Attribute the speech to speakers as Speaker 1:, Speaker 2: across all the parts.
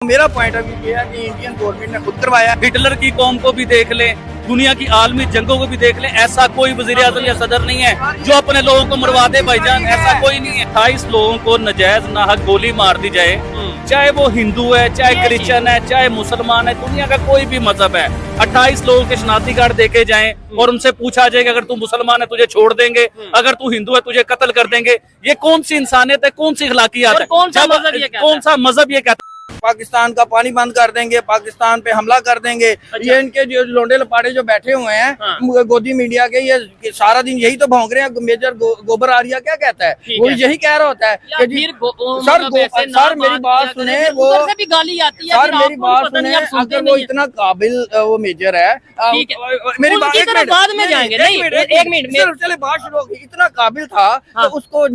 Speaker 1: मेरा point of view ये है कि इंडियन गवर्नमेंट ने खुद करवाया।
Speaker 2: हिटलर की कौम को भी देख लें, दुनिया की आलमी जंगों को भी देख लें, ऐसा कोई वजीर आज़म या सदर नहीं है जो अपने लोगों को मरवा दे भाईजान, ऐसा कोई नहीं है। 28 लोगों को नजायज नाहक गोली मार दी जाए, चाहे वो हिंदू है, चाहे क्रिश्चियन है, चाहे मुसलमान है, दुनिया का कोई भी मजहब है। 28 लोगों के शनाख्ती कार्ड देखे जाएं और उनसे पूछा जाए कि अगर तू मुसलमान है तुझे छोड़ देंगे, अगर तू हिंदू है तुझे कत्ल कर देंगे। ये कौन सी इंसानियत है, कौन सी अखलाकियात है, कौन सा मजहब ये कहता है?
Speaker 1: पाकिस्तान का पानी बंद कर देंगे, पाकिस्तान पे हमला कर देंगे। ये इनके जो लोंडे लपाड़े जो बैठे हुए हैं गोदी मीडिया के, ये सारा दिन यही तो भौंक रहे हैं। मेजर गोबर आर्या क्या कहता है, वो यही कह रहा होता है कि जी सर मेरी बात सुने, वो भी गाली आती है, सर मेरी बात सुने। अगर वो इतना काबिल वो मेजर है, मेरी बात बाद में जाएंगे, एक मिनट चले बात शुरू होगी। इतना काबिल था तो उसको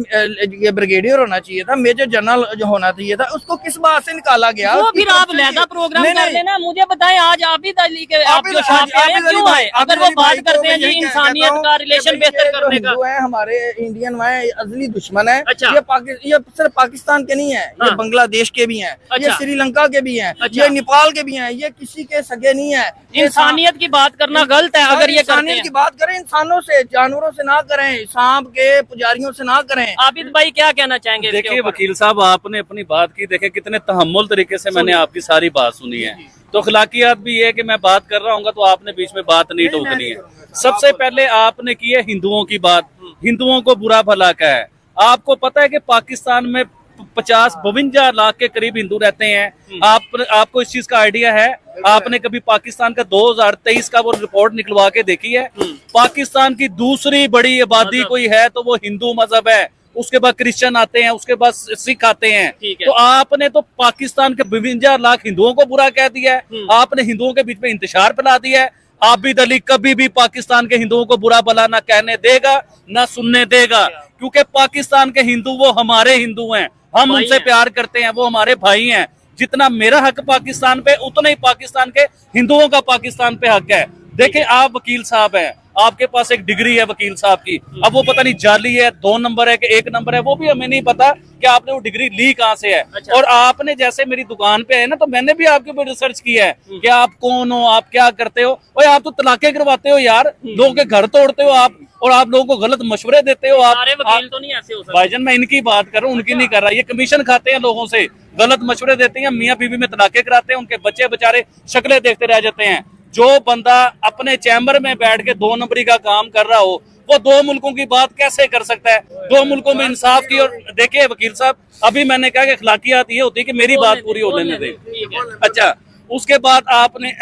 Speaker 1: ये ब्रिगेडियर होना चाहिए था, मेजर जनरल जो होना चाहिए था, उसको किस बात से निकाला गया?
Speaker 3: वो फिर आप लहदा प्रोग्राम कर लेना। मुझे बताएं आज आबिद अली के आप जो शाह पे आए क्यों आए? अगर वो बात करते हैं जी इंसानियत का, रिलेशन बेहतर करने का, है हमारे इंडियन में अजली दुश्मन है। ये सिर्फ पाकिस्तान के नहीं है, ये बांग्लादेश के भी हैं, ये श्रीलंका के भी हैं, ये नेपाल के भी हैं, ये किसी के सगे नहीं है। इंसानियत की बात करना गलत है। अगर ये
Speaker 1: इंसानियत की बात करें, इंसानों से, जानवरों से ना करें, सांप के पुजारियों से ना करें।
Speaker 3: आबिद भाई क्या कहना चाहेंगे?
Speaker 2: देखिए वकील साहब, आपने अपनी बात की, देखे कितने तहम्मुल तरीके से मैंने आपकी सारी बात सुनी है। तो अखलाकियात भी है कि मैं बात कर रहा हूँ तो आपने बीच में बात नहीं टोकनी है। सबसे पहले आपने की है हिंदुओं की बात, हिंदुओं को बुरा भला का है। आपको पता है कि पाकिस्तान में 52 लाख के करीब हिंदू रहते हैं। आपको इस चीज का आइडिया है? आपने कभी पाकिस्तान का 2023 का वो रिपोर्ट निकलवा के देखी है? पाकिस्तान की दूसरी बड़ी आबादी कोई है तो वो हिंदू मजहब है, उसके बाद क्रिश्चियन आते हैं, उसके बाद सिख आते हैं। तो आपने तो पाकिस्तान के 52 लाख हिंदुओं को बुरा कह दिया है, आपने हिंदुओं के बीच में इंतशार फैला दिया है। आबिद अली कभी भी पाकिस्तान के हिंदुओं को बुरा भला ना कहने देगा, ना सुनने देगा, क्योंकि पाकिस्तान के हिंदू वो हमारे हिंदू हैं, हम उनसे प्यार करते हैं, वो हमारे भाई हैं। जितना मेरा हक पाकिस्तान पे, उतना ही पाकिस्तान के हिंदुओं का पाकिस्तान पे हक है। देखिए आप वकील साहब हैं, आपके पास एक डिग्री है वकील साहब की, अब वो पता नहीं जाली है, 2 नंबर है कि 1 नंबर है, वो भी हमें नहीं पता कि आपने वो डिग्री ली कहाँ से है। और आपने जैसे मेरी दुकान पे है ना, तो मैंने भी आपके ऊपर रिसर्च किया है कि आप कौन हो, आप क्या करते हो। और आप तो तलाके करवाते हो यार, लोगों के घर तोड़ते हो आप, और आप लोगों को गलत मशवरे देते हो आप।
Speaker 3: वकील तो नहीं ऐसे हो सकते
Speaker 2: भाईजान, मैं इनकी बात कर रहा हूँ, उनकी नहीं कर रहा। ये कमीशन खाते हैं लोगों से, गलत मशवरे देते हैं, मियाँ बीवी में तलाके कराते हैं, उनके बच्चे बेचारे शक्लें देखते रह जाते हैं। जो बंदा अपने चैम्बर में बैठ के 2 नंबरी का काम कर रहा हो, वो 2 मुल्कों की बात कैसे कर सकता है? 2 मुल्कों में इंसाफ की। और देखिए वकील साहब, अभी मैंने कहा कि अखलाकियात ये होती है कि मेरी बात पूरी हो लेने दे। अच्छा, उसके बाद आपने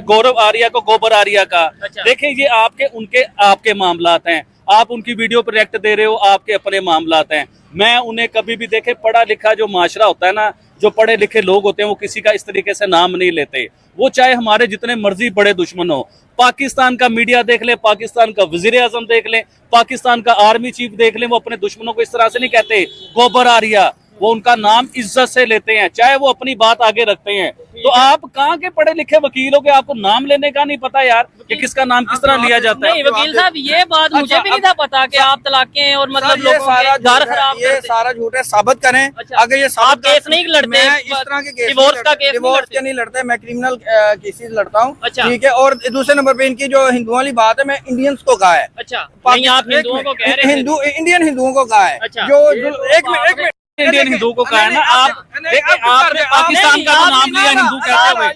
Speaker 2: गौरव आर्या को, गोबर आर्या का, देखिए ये आपके मामलात हैं, आप उनकी वीडियो पर रिएक्ट दे रहे हो, आपके अपने मामलात हैं। मैं उन्हें कभी भी, देखे पढ़ा लिखा जो माशरा होता है ना, जो पढ़े लिखे लोग होते हैं, वो किसी का इस तरीके से नाम नहीं लेते। वो चाहे हमारे जितने मर्जी बड़े दुश्मन हो, पाकिस्तान का मीडिया देख ले, पाकिस्तान का वजीर आजम देख ले, पाकिस्तान का आर्मी चीफ देख ले, वो अपने दुश्मनों को इस तरह से नहीं कहते गोबर आर्या, वो उनका नाम इज्जत से लेते हैं, चाहे वो अपनी बात आगे रखते हैं। तो आप कहाँ के पढ़े लिखे वकील हो कि आपको नाम लेने का नहीं पता यार कि किसका नाम किस तरह लिया जाता है?
Speaker 3: नहीं वकील साहब, ये बात मुझे भी नहीं था पता कि आप तलाके और मतलब लोगों के घर खराब,
Speaker 1: ये सारा झूठ है, साबित करें। अगर ये
Speaker 3: आप केस नहीं लड़ते,
Speaker 1: इस तरह के
Speaker 3: डिवोर्स का केस
Speaker 1: नहीं लड़ते, मैं क्रिमिनल केसेस लड़ता हूँ, ठीक है। और दूसरे नंबर पे इनकी जो हिंदुओं वाली बात है, मैं इंडियंस को कहा है।
Speaker 3: अच्छा, आप हिंदुओं को कह रहे हैं?
Speaker 1: इंडियन हिंदुओं को कहा है। जो एक मिनट
Speaker 2: इंडियन हिंदू को कहा है ना, आपने पाकिस्तान का नाम लिया हिंदू कहते हुए।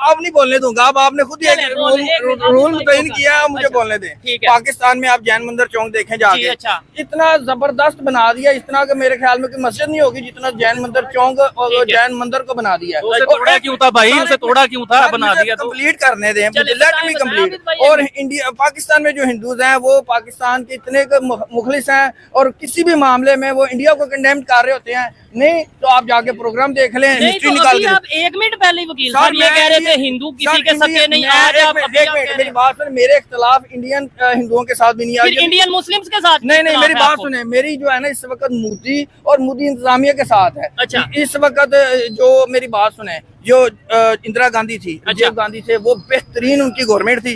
Speaker 1: आप नहीं बोलने दूंगा, अब आपने खुद ही रूल मुतय्यन किया, मुझे बोलने दें। पाकिस्तान में आप जैन मंदिर चौक देखें जाके, इतना जबरदस्त बना दिया, इतना कि मेरे ख्याल में कोई मस्जिद नहीं होगी जितना जैन मंदिर चौक और जैन मंदिर को बना दिया।
Speaker 2: तोड़ा क्यों था भाई, उसे तोड़ा क्यों था? बना दिया तो
Speaker 1: कंप्लीट करने दें, लेट मी कंप्लीट। और इंडिया पाकिस्तान में जो हिंदूज हैं, वो पाकिस्तान के इतने मुखलिस हैं, और किसी भी मामले में वो इंडिया को कंडेम कर रहे होते हैं। नहीं तो आप जाके प्रोग्राम देख लें, हिस्ट्री निकाल के।
Speaker 3: आप 1 मिनट पहले वकील साहब ये कह रहे थे हिंदू किसी के सके नहीं। आज आप
Speaker 1: मेरी बात सुन, मेरे इख्तिलाफ इंडियन हिंदुओं के साथ भी नहीं है,
Speaker 3: इंडियन मुस्लिम्स के साथ
Speaker 1: नहीं। मेरी बात सुने, मेरी जो है ना इस वक्त मोदी और मोदी इंतजामिया के साथ है।
Speaker 3: अच्छा,
Speaker 1: इस वक्त जो मेरी बात सुने, जो इंदिरा गांधी थी, राजीव गांधी थे, वो बेहतरीन उनकी गवर्नमेंट थी।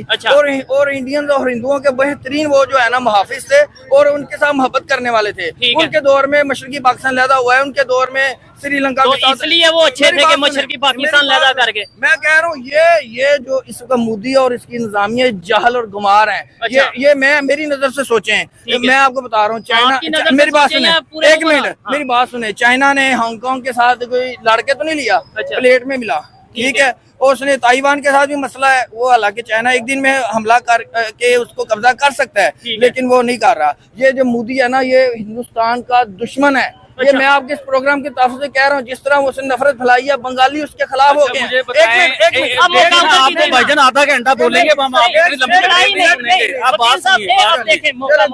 Speaker 1: और इंडियंस और हिंदुओं के बेहतरीन वो जो है ना मुहाफिज थे और उनके साथ मोहब्बत करने वाले थे। उनके दौर में मशरकी पाकिस्तान लैदा हुआ है, उनके दौर में श्रीलंका
Speaker 3: तो इसलिए वो अच्छे थे कि मशरकी पाकिस्तान लैदा करके।
Speaker 1: मैं कह रहा हूँ ये जो इस वक्त मोदी और इसकी इंतजामिया जहल और गुमार है। ये मैं मेरी नजर से सोचें, मैं आपको बता रहा हूँ, चाइना, मेरी बात सुने, एक मिनट मेरी बात सुने, चाइना ने हांगकांग के साथ कोई लड़के तो नहीं लिया, प्लेट में मिला, ठीक है। और उसने ताइवान के साथ भी मसला है, वो हालांकि चाइना एक दिन में हमला कर के उसको कब्जा कर सकता है, लेकिन वो नहीं कर रहा। ये जो मोदी है ना, ये हिंदुस्तान का दुश्मन है। ये मैं आपके इस प्रोग्राम की तरफ से कह रहा हूँ, जिस तरह उसने नफरत फैलाई है, बंगाली उसके खिलाफ हो गए।
Speaker 2: भाईजान आधा घंटा बोलेंगे,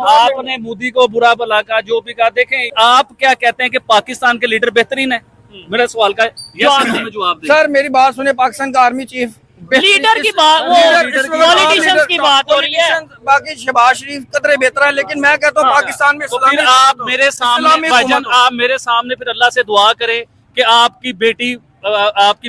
Speaker 2: आपने मोदी को बुरा भला का जो भी कहा, देखें आप क्या कहते हैं कि पाकिस्तान के लीडर बेहतरीन है? मेरा सवाल का जवाब दें।
Speaker 1: सर मेरी बात सुने, पाकिस्तान का आर्मी चीफ
Speaker 3: लीडर की बात, पॉलिटिशियंस की बात हो रही है।
Speaker 1: बाकी शहबाज शरीफ कतरे बेहतर है, लेकिन मैं कहता हूँ पाकिस्तान में
Speaker 2: फिर आप मेरे सामने भाईजान, आप मेरे सामने फिर अल्लाह से दुआ करें कि आपकी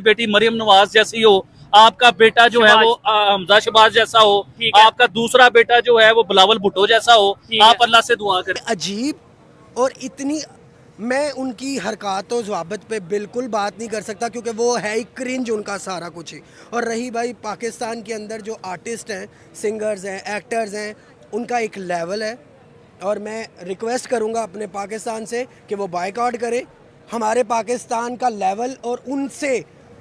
Speaker 2: बेटी मरियम नवाज जैसी हो, आपका बेटा जो है वो हमजा शहबाज जैसा हो, आपका दूसरा बेटा जो है वो बिलावल भुट्टो जैसा हो। आप अल्लाह से दुआ करें।
Speaker 4: अजीब और इतनी, मैं उनकी हरकत और ज़वाबत पे बिल्कुल बात नहीं कर सकता, क्योंकि वो है ही क्रिंज उनका सारा कुछ ही। और रही भाई पाकिस्तान के अंदर जो आर्टिस्ट हैं, सिंगर्स हैं, एक्टर्स हैं, उनका एक लेवल है। और मैं रिक्वेस्ट करूंगा अपने पाकिस्तान से कि वो बायकॉट करे। हमारे पाकिस्तान का लेवल और उनसे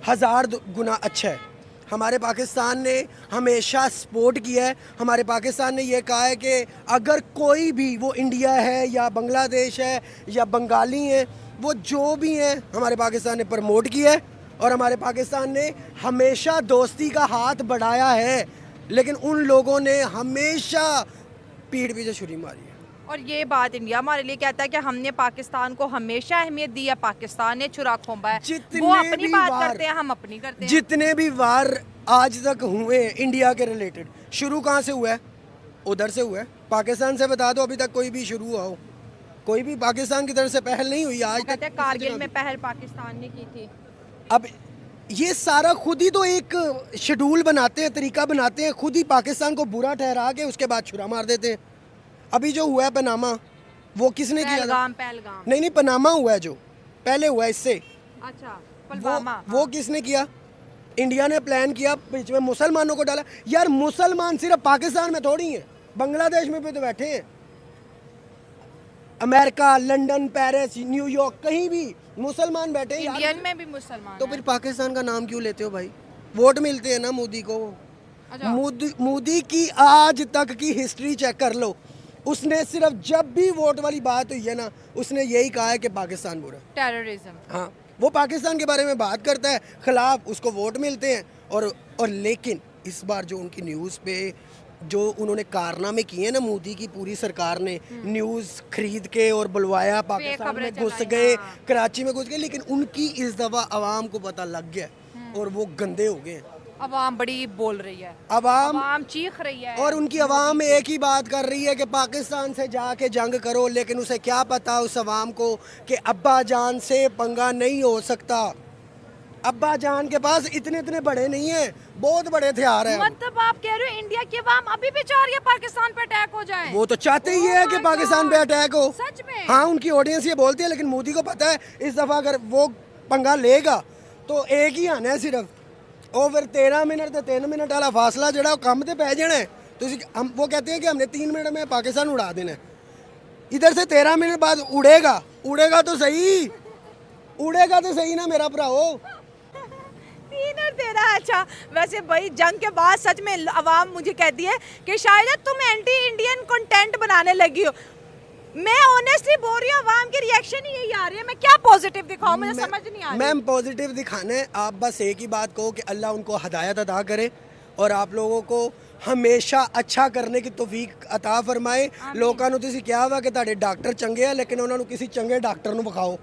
Speaker 4: 1000 गुना अच्छा है। हमारे पाकिस्तान ने हमेशा सपोर्ट किया है। हमारे पाकिस्तान ने ये कहा है कि अगर कोई भी, वो इंडिया है या बांग्लादेश है या बंगाली है, वो जो भी हैं, हमारे पाकिस्तान ने प्रमोट किया है। और हमारे पाकिस्तान ने हमेशा दोस्ती का हाथ बढ़ाया है, लेकिन उन लोगों ने हमेशा पीठ पीछे छुरी मारी है।
Speaker 5: और ये बात इंडिया हमारे लिए कहता है कि हमने पाकिस्तान को हमेशा अहमियत दी है, पाकिस्तान ने चुरा खोंबा है। वो अपनी बात करते हैं, हम अपनी करते हैं।
Speaker 4: जितने भी वार आज तक हुए इंडिया के रिलेटेड, शुरू कहाँ से हुआ है? उधर से हुआ है। पाकिस्तान से बता दो अभी तक कोई भी शुरू हुआ हो? कोई भी पाकिस्तान की तरफ से पहल नहीं हुई आज तक।
Speaker 5: कारगिल में पहल पाकिस्तान ने की थी।
Speaker 4: अब ये सारा खुद ही तो एक शेड्यूल बनाते हैं, तरीका बनाते हैं, खुद ही पाकिस्तान को बुरा ठहरा के उसके बाद छुरा मार देते हैं। अभी जो हुआ है पनामा, वो किसने किया था?
Speaker 5: पहलगाम।
Speaker 4: नहीं, पनामा हुआ है, जो पहले हुआ है इससे।
Speaker 5: अच्छा, पुलवामा।
Speaker 4: वो किसने किया? इंडिया ने प्लान किया, बीच में मुसलमानों को डाला। यार मुसलमान सिर्फ पाकिस्तान में थोड़ी हैं, बांग्लादेश में भी तो बैठे हैं। अमेरिका, लंदन, पेरिस, न्यूयॉर्क, कहीं भी मुसलमान बैठे हैं।
Speaker 5: इंडियन में भी मुसलमान।
Speaker 4: तो फिर पाकिस्तान का नाम क्यों लेते हो भाई? वोट मिलते हैं ना मोदी को। मोदी की आज तक की हिस्ट्री चेक कर लो, उसने सिर्फ जब भी वोट वाली बात हुई है ना, उसने यही कहा है कि पाकिस्तान बुरा,
Speaker 5: टेररिज्म।
Speaker 4: हाँ, वो पाकिस्तान के बारे में बात करता है, खिलाफ उसको वोट मिलते हैं। और लेकिन इस बार जो उनकी न्यूज़ पे जो उन्होंने कारनामे किए ना, मोदी की पूरी सरकार ने न्यूज़ खरीद के और बुलवाया, पाकिस्तान में घुस गए, कराची में घुस गए, लेकिन उनकी इस दफ़ा आवाम को पता लग गया और वो गंदे हो गए।
Speaker 5: अवाम बड़ी बोल रही है,
Speaker 4: अवाम
Speaker 5: चीख रही है,
Speaker 4: और उनकी अवाम एक ही बात कर रही है कि पाकिस्तान से जाके जंग करो। लेकिन उसे क्या पता उस अवाम को कि अब्बा जान से पंगा नहीं हो सकता। अब्बा जान के पास इतने बड़े नहीं है, बहुत बड़े हथियार हैं।
Speaker 5: मतलब आप कह रहे हो इंडिया की अवाम अभी भी चाह रही है पाकिस्तान पे अटैक हो जाए?
Speaker 4: वो तो चाहते ही है कि पाकिस्तान पे अटैक हो।
Speaker 5: सच में?
Speaker 4: हाँ, उनकी ऑडियंस ये बोलती है, लेकिन मोदी को पता है इस दफा अगर वो पंगा लेगा तो एक ही आना है सिर्फ। और फिर 13 मिनट तो 3 मिनट वाला फासला जड़ा वो कम तो पै जाना है। तो हम वो कहते हैं कि हमने 3 मिनट में पाकिस्तान उड़ा देना है। इधर से 13 मिनट बाद उड़ेगा तो सही, उड़ेगा तो सही ना मेरा भराओ।
Speaker 5: 3 और 13। अच्छा, वैसे भाई जंग के बाद सच में अवाम मुझे कहती है कि शायद तुम एंटी इंडियन कंटेंट बनाने लगी हो। मैं ऑनेस्टली बोल रही हूँ, अवाम की रिएक्शन ही यही आ रही है। मैं क्या पॉजिटिव दिखाऊं, मुझे समझ नहीं आ रही।
Speaker 4: मैम पॉजिटिव दिखाना है, आप बस एक ही बात कहो कि अल्लाह उनको हदायत अता करे और आप लोगों को हमेशा अच्छा करने की तौफीक अता फरमाए। लोगों ਨੂੰ ਤੁਸੀਂ ਕਿਹਾ ਵਾ ਕਿ ਤੁਹਾਡੇ ਡਾਕਟਰ ਚੰਗੇ ਆ, लेकिन ਉਹਨਾਂ ਨੂੰ किसी चंगे डॉक्टर ਨੂੰ ਵਿਖਾਓ।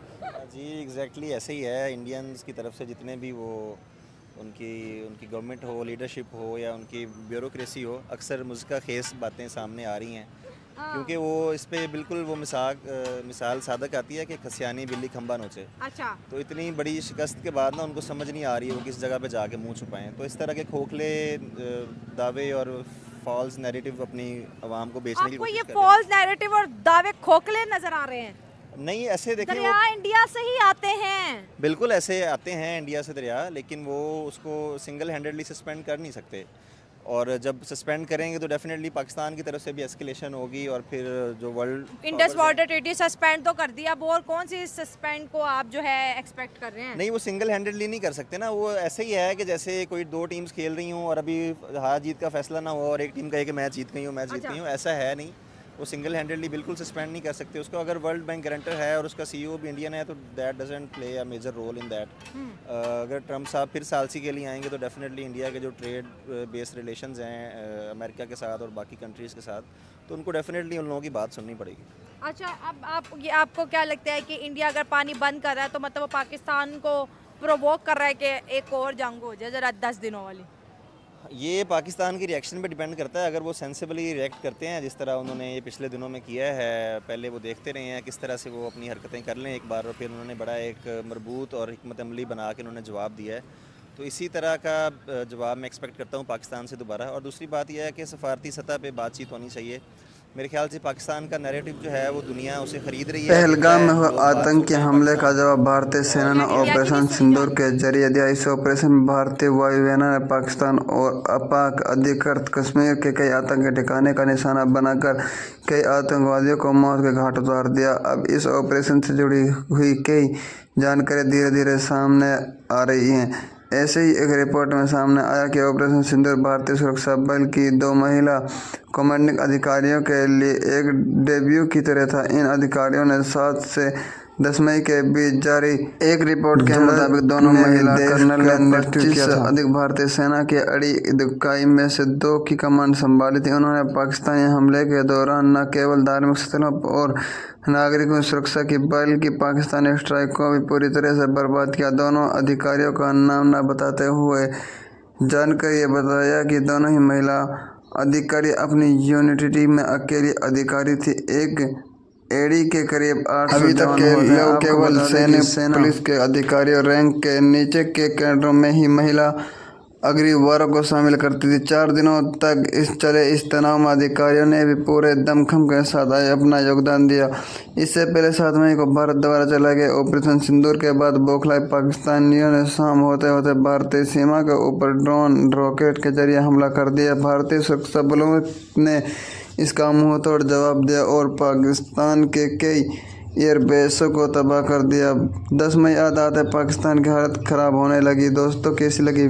Speaker 6: जी एग्जैक्टली ऐसे ही है। इंडियंस की तरफ से जितने भी वो उनकी गवर्नमेंट हो, लीडरशिप हो या उनकी ब्यूरोक्रेसी हो, अक्सर मुझका खेस बातें सामने आ रही हैं क्योंकि वो इस पे बिल्कुल वो मिसाल सादक आती है कि खसियानी बिल्ली खंबा नोचे।
Speaker 5: अच्छा,
Speaker 6: तो इतनी बड़ी शिकस्त के बाद ना उनको समझ नहीं आ रही है वो किस जगह पे जाके मुंह छुपाएं। तो इस तरह के खोखले दावे और फॉल्स नैरेटिव अपनी आवाम को बेचने की
Speaker 5: आपको
Speaker 6: कोशिश
Speaker 5: ये
Speaker 6: कर रहे
Speaker 5: फॉल्स नैरेटिव और दावे खोखले नजर आ रहे हैं?
Speaker 6: हैं। नहीं, ऐसे देखें
Speaker 5: दरिया
Speaker 6: वो
Speaker 5: इंडिया से ही आते हैं।
Speaker 6: बिल्कुल ऐसे आते हैं इंडिया से दरिया, लेकिन वो उसको सिंगल हैंडेडली सस्पेंड कर नहीं सकते। और जब सस्पेंड करेंगे तो डेफिनेटली पाकिस्तान की तरफ से भी एस्केलेशन होगी और फिर जो world
Speaker 5: Indus water treaty suspend तो कर दिया, अब और कौन सी सस्पेंड को आप जो है एक्सपेक्ट कर रहे हैं?
Speaker 6: नहीं, वो सिंगल हैंडेडली नहीं कर सकते ना। वो ऐसे ही है कि जैसे कोई दो टीम्स खेल रही हूँ और अभी हार जीत का फैसला ना हो और एक टीम कहे कि मैं जीत गई हूँ, मैं जीत गई हूँ, ऐसा है नहीं। वो सिंगल हैंडेडली बिल्कुल सस्पेंड नहीं कर सकते उसको। अगर वर्ल्ड बैंक गारंटर है और उसका सीईओ भी इंडियन है तो that doesn't play a major role in that. अगर ट्रम्प साहब फिर सालसी के लिए आएंगे तो डेफिनेटली इंडिया के जो ट्रेड बेस्ड रिलेशंस हैं अमेरिका के साथ और बाकी कंट्रीज़ के साथ, तो उनको डेफिनेटली उन लोगों की बात सुननी पड़ेगी।
Speaker 5: अच्छा, अब आपको क्या लगता है कि इंडिया अगर पानी बंद कर रहा है तो मतलब वो पाकिस्तान को प्रोवोक कर रहा है कि एक और जंग हो जाए जरा 10 दिनों वाली?
Speaker 6: ये पाकिस्तान की रिएक्शन पे डिपेंड करता है। अगर वो सेंसिबली रिएक्ट करते हैं जिस तरह उन्होंने ये पिछले दिनों में किया है, पहले वो देखते रहे हैं किस तरह से वो अपनी हरकतें कर लें एक बार, और फिर उन्होंने बड़ा एक मरबूत और हिकमत अमली बना के उन्होंने जवाब दिया है। तो इसी तरह का जवाब मैं एक्सपेक्ट करता हूँ पाकिस्तान से दोबारा। और दूसरी बात यह है कि सफारती सतह पे बातचीत होनी चाहिए। मेरे ख्याल से पाकिस्तान का नैरेटिव जो है वो दुनिया उसे खरीद रही है।
Speaker 7: पहलगाम में हुए आतंकी हमले का जवाब भारतीय सेना ने ऑपरेशन सिंदूर के जरिए दिया। इस ऑपरेशन में भारतीय वायुसेना ने पाकिस्तान और अपाक अधिकृत कश्मीर के कई आतंकी ठिकाने का निशाना बनाकर कई आतंकवादियों को मौत के घाट उतार दिया। अब इस ऑपरेशन से जुड़ी हुई कई जानकारी धीरे धीरे सामने आ रही हैं। ऐसे ही एक रिपोर्ट में सामने आया कि ऑपरेशन सिंदूर भारतीय सुरक्षा बल की 2 महिला कमांडिंग अधिकारियों के लिए एक डेब्यू की तरह था। इन अधिकारियों ने 7 से 10 मई के बीच जारी एक रिपोर्ट के मुताबिक दोनों महिला कर्नल ने 25 से अधिक भारतीय सेना की अड़ी इकाई में से 2 की कमान संभाली थी। उन्होंने पाकिस्तानी हमले के दौरान न केवल धार्मिक स्थलों और नागरिकों की सुरक्षा की बल्कि पाकिस्तानी स्ट्राइक को भी पूरी तरह से बर्बाद किया। दोनों अधिकारियों का नाम न बताते हुए जानकर ये बताया कि दोनों ही महिला अधिकारी अपनी यूनिटी में अकेली अधिकारी थी। एक एडी के करीब 8 अभी तक के लोग केवल सेना पुलिस के अधिकारी और रैंक के नीचे के कैडरों में ही महिला अग्रवारों को शामिल करती थी। 4 दिनों तक इस तनाव में अधिकारियों ने भी पूरे दमखम के साथ अपना योगदान दिया। इससे पहले 7 मई को भारत द्वारा चलाए गए ऑपरेशन सिंदूर के बाद बौखलाए पाकिस्तानियों ने शाम होते होते भारतीय सीमा के ऊपर ड्रोन रॉकेट के जरिए हमला कर दिया। भारतीय सुरक्षा बलों ने इसका मुंह तोड़ जवाब दिया और पाकिस्तान के कई एयरबेसों को तबाह कर दिया। 10 मई आते पाकिस्तान की हालत खराब होने लगी। दोस्तों, कैसी लगी?